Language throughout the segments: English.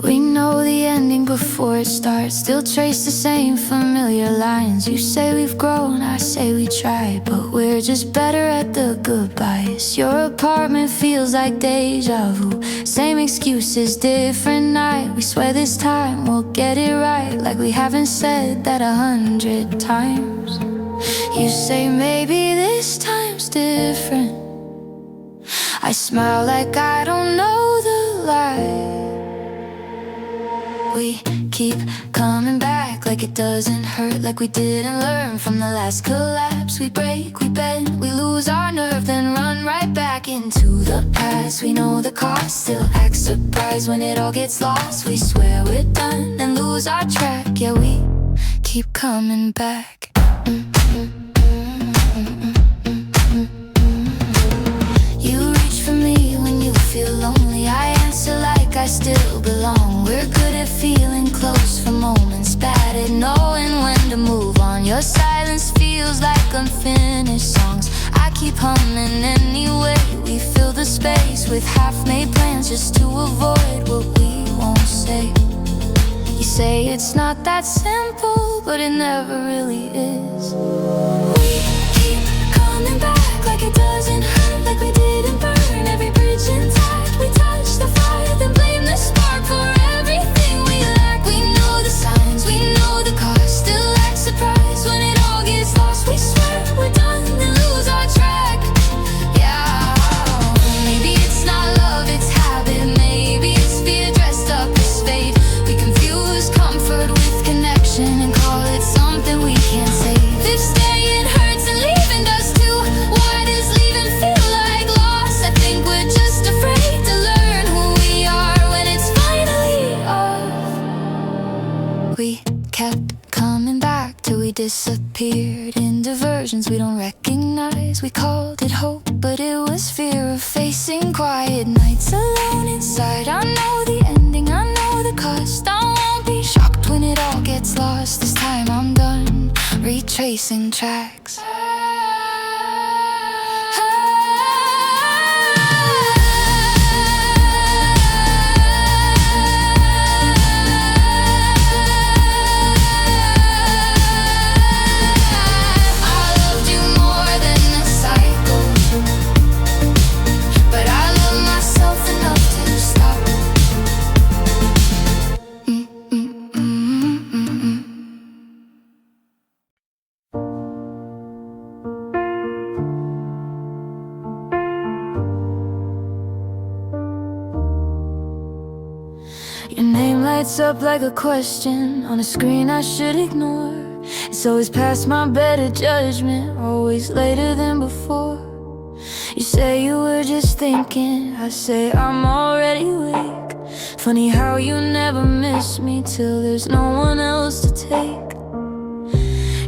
We know the ending before it starts, still trace the same familiar lines. You say we've grown, I say we tried, but we're just better at the goodbyes. Your apartment feels like deja vu, same excuses, different night. We swear this time we'll get it right, like we haven't said that 100 times. You say maybe this time's different. I smile like I don't know the lie. We keep coming back like it doesn't hurt, like we didn't learn from the last collapse. We break, we bend, we lose our nerve, then run right back into the past. We know the cost, still act surprised when it all gets lost. We swear we're done and lose our track. Yeah, we keep coming back. You reach for me when you feel lonely, I answer like I still belong. We're good at feeling close for moments, bad at knowing when to move on. Your silence feels like unfinished songs. I keep humming anyway. We fill the space with half-made plans just to avoid what we won't say. You say it's not that simple, but it never really is. We keep coming back like it doesn't hurt, like we didn't burn every bridge intact. We touch the fire, then blame the spark for everything we lack. We know the signs, we know the cost, still act surprised when it all gets lost. We swear we're done and lose our track. Yeah, maybe it's not love, it's habit. Maybe it's fear dressed up as fate. We confuse comfort with connection and call it something we can't save. If staying hurts and leaving does too, why does leaving feel like loss? I think we're just afraid to learn who we are when it's finally off. We kept coming back till we disappeared in diversions we don't recognize. We called it hope, but it was fear of facing quiet nights alone inside. I know the ending, I know the cost. I won't be shocked when it all gets lost. This time I'm done retracing tracks. Your name lights up like a question on a screen I should ignore. It's always past my better judgment, always later than before. You say you were just thinking, I say I'm already awake. Funny how you never miss me till there's no one else to take.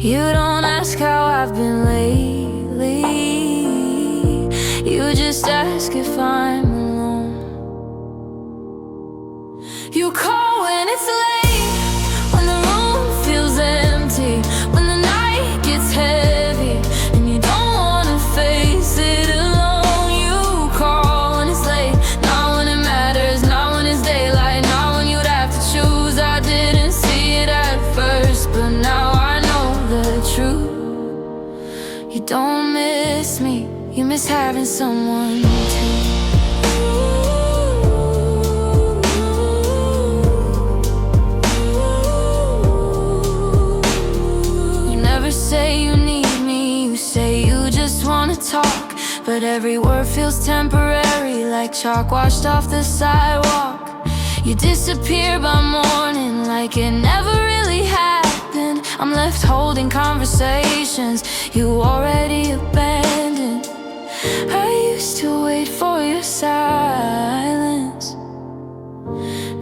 You don't ask how I've been lately, you just ask if I'm alone. You call when it's late, when the room feels empty, when the night gets heavy and you don't wanna face it alone. You call when it's late, not when it matters, not when it's daylight, not when you'd have to choose. I didn't see it at first, but now I know the truth. You don't miss me, you miss having someone to. Say you need me, you say you just wanna talk, but every word feels temporary, like chalk washed off the sidewalk. You disappear by morning like it never really happened. I'm left holding conversations you already abandoned. I used to wait for your silence,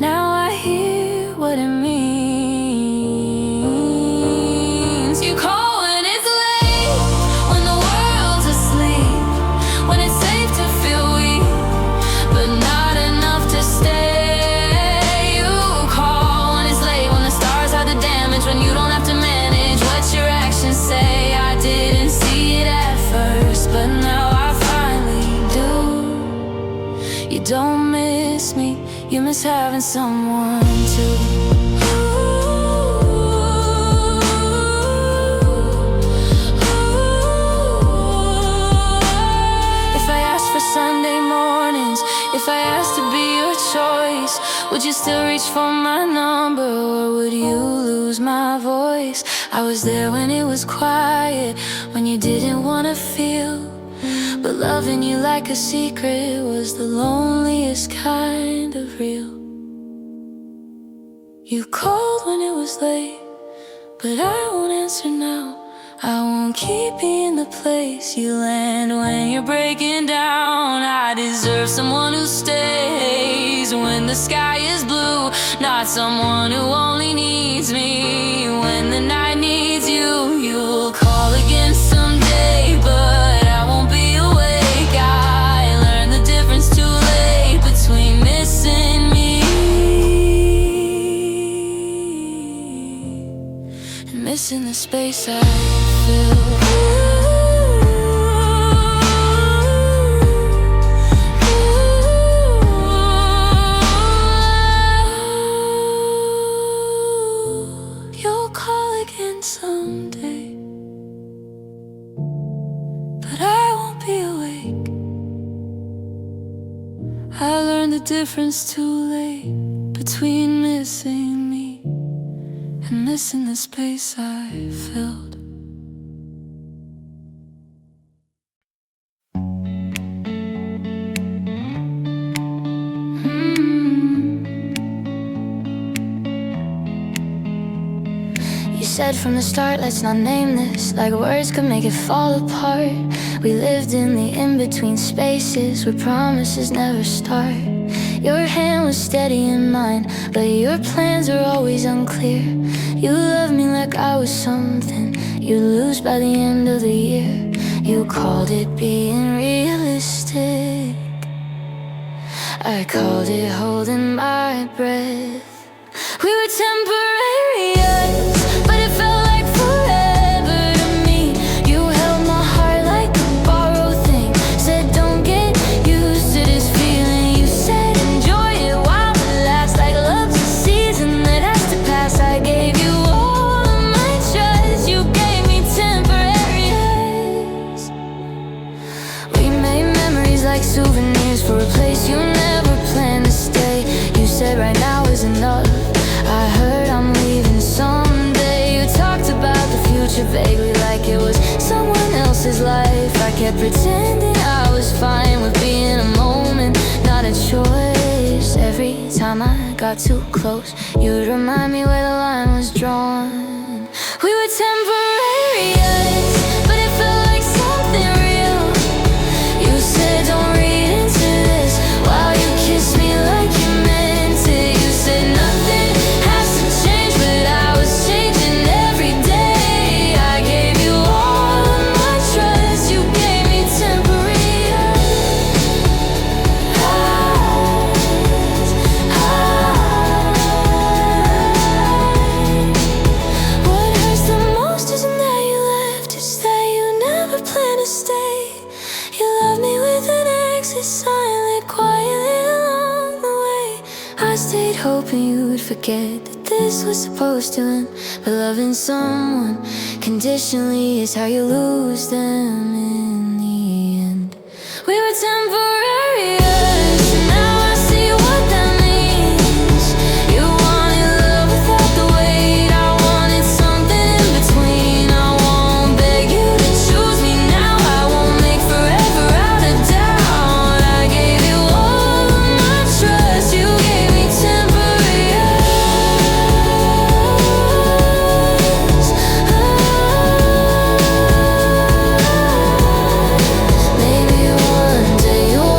now I hear what it means. You call don't miss me, you miss having someone to. If I asked for Sunday mornings, if I asked to be your choice, would you still reach for my number, or would you lose my voice? I was there when it was quiet, when you didn't want to feel. But loving you like a secret was the loneliest kind of real. You called when it was late, but I won't answer now. I won't keep being the place you land when you're breaking down. I deserve someone who stays when the sky is blue, not someone who only needs me when the night needs you. You'll call again someday, but I won't be awake. I learned the difference too late between missing me and missing the space I fill. You'll call again someday, but I won't be awake. I learned the difference too late between missing me and missing the space I filled. You said from the start, let's not name this, like words could make it fall apart. We lived in the in-between spaces where promises never start. Your hand was steady in mine, but your plans are always unclear. You loved me like I was something you'd lose by the end of the year. You called it being realistic, I called it holding my breath. We were temporary, yes, but it felt like forever to me. You held my heart like a borrowed thing, said don't get used to this feeling. You said enjoy it while it lasts, like love's a season that has to pass. I gave you all of my trust, you gave me temporary yes. We made memories like souvenirs for a place you never planned to stay. You said right now is enough, I heard I'm leaving someday. You talked about the future vaguely like it was someone else's life. I kept pretending I was fine with being a moment, not a choice. Every time I got too close, you'd remind me where the line was drawn. We were temporary, yes, but it felt like something real. You said don't read into this while you kissed me like you meant it. You said nothing has to change, but I was changing every day. I gave you all of my trust, you gave me temporary highs. What hurts the most isn't that you left, it's that you never planned to stay. You loved me with an exit silently, quietly along the way. I stayed hoping you would forget that this was supposed to end, but loving someone conditionally is how you lose them in the end. We were temporary, yes, and now I see what that means. You wanted love without the weight, I wanted something in between. I won't beg you to choose me now, I won't make forever out of doubt. I gave you all of my trust, you gave me temporary highs. Maybe one day you'll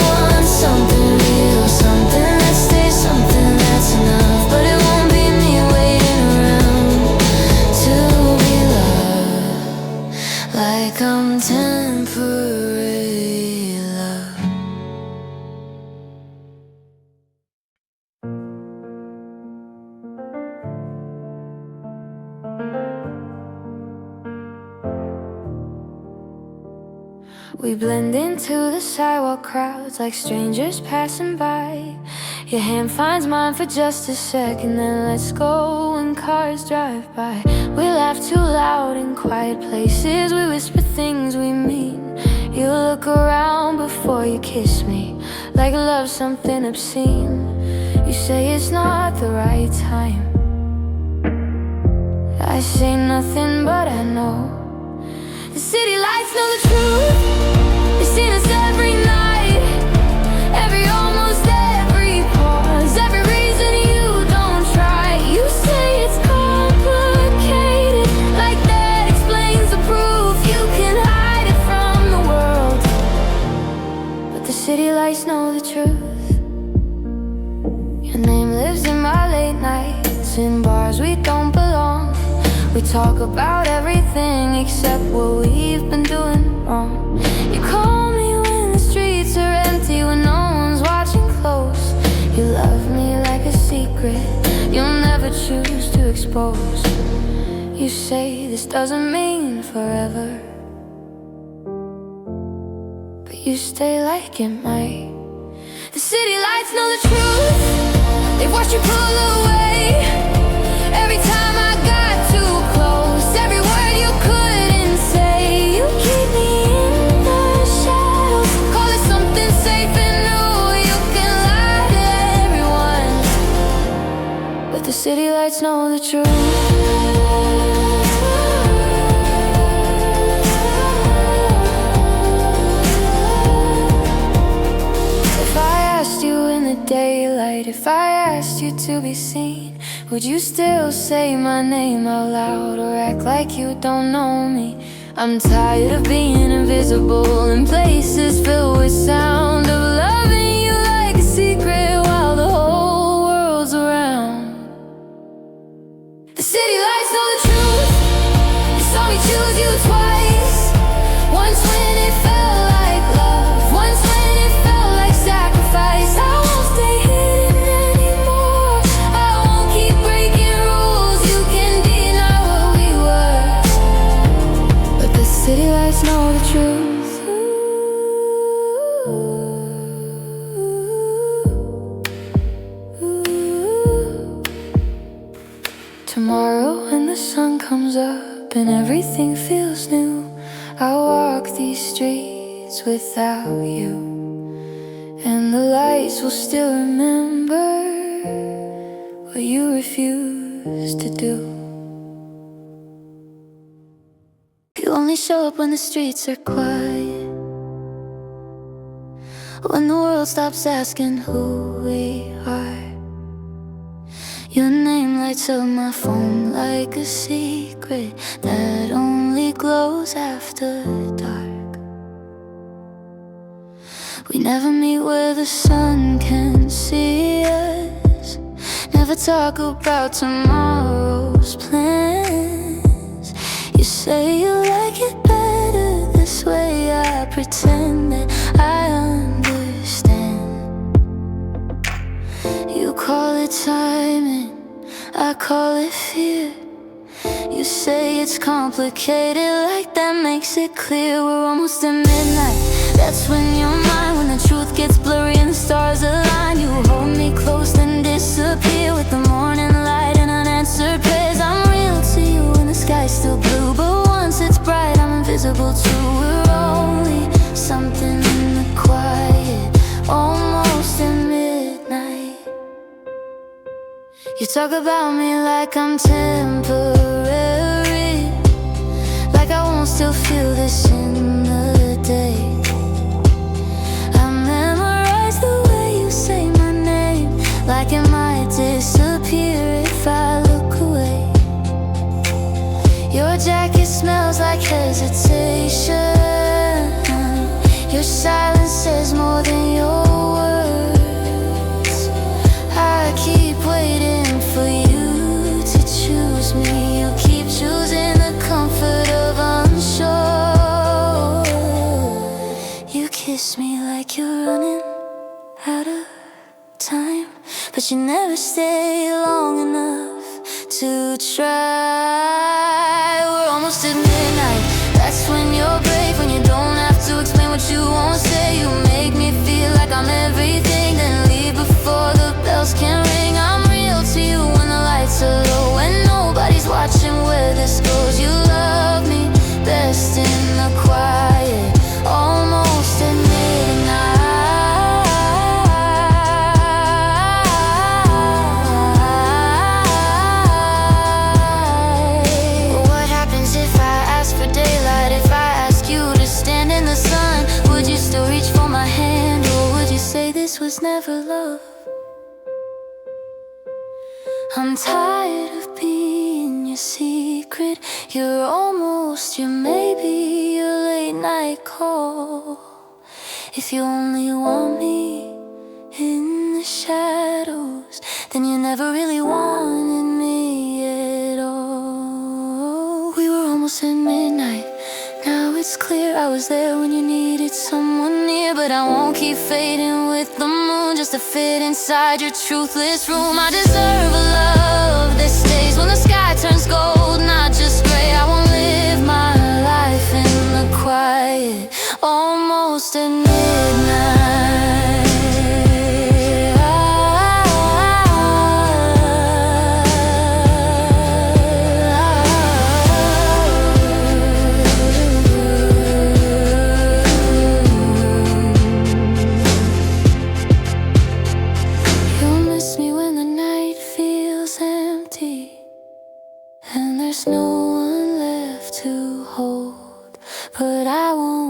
We blend into the sidewalk crowds like strangers passing by. Your hand finds mine for just a second, then let's go when cars drive by. We laugh too loud in quiet places, we whisper things we mean. You look around before you kiss me, like love's something obscene. You say it's not the right time. I say nothing, but I know the city lights know the truth. They've seen us every night, almost every pause, every reason you don't try. You say it's complicated, like that explains the proof. You can hide it from the world, but the city lights know the truth. Your name lives in my late nights, in bars we don't belong. We talk about everything except what we've been doing wrong. You call me when the streets are empty, when no one's watching close. You love me like a secret you'll never choose to expose. You say this doesn't mean forever, but you stay like it might. The city lights know the truth. They've watched you pull away every time I got too close. Every word you couldn't say, you keep me in the shadows. Call it something safe and new. You can lie to everyone, but the city lights know the truth. Daylight, if I asked you to be seen, would you still say my name out loud or act like you don't know me? I'm tired of being invisible in places filled with sound, of loving you like a secret while the whole world's around. The city lights know the truth. They saw me choose you twice, once when it felt like love, once when it felt like sacrifice. I won't stay hidden anymore, I won't keep breaking rules. You can deny what we were, but the city lights know the truth. Tomorrow when the sun comes up and everything feels new, I'll walk these streets without you, and the lights will still remember what you refused to do. You only show up when the streets are quiet, when the world stops asking who we are. Your name lights up my phone like a secret that only glows after dark. We never meet where the sun can see us, never talk about tomorrow's plans. You say you like it better this way, I pretend that I understand. You call it timing, I call it fear. You say it's complicated, like that makes it clear. We're almost at midnight, that's when you're mine. When the truth gets blurry and the stars align, you hold me close then disappear with the morning light and unanswered prayers. I'm real to you when the sky's still blue, but once it's bright I'm invisible too. We're only something in the quiet, almost at midnight. You talk about me like I'm temporary, like I won't still feel this in the day. I memorize the way you say my name, like it might disappear if I look away. Your jacket smells like hesitation, your silence says more than your words. I keep waiting for you to choose me. You keep choosing the comfort of unsure. You kiss me like you're running out of time, but you never stay long enough to try. We're almost at midnight, that's when you're brave, when you don't have to explain what was never love. I'm tired of being your secret. You're almost your maybe, your late night call. If you only want me in the shadows, then you never really wanted me at all. We were almost at midnight. Now it's clear I was there when you needed someone near. But I won't keep fading with the moon just to fit inside your truthless room. I deserve a love that stays when the sky turns gold, not just gray. I won't live my life in the quiet, almost at midnight. And there's no one left to hold, but I won't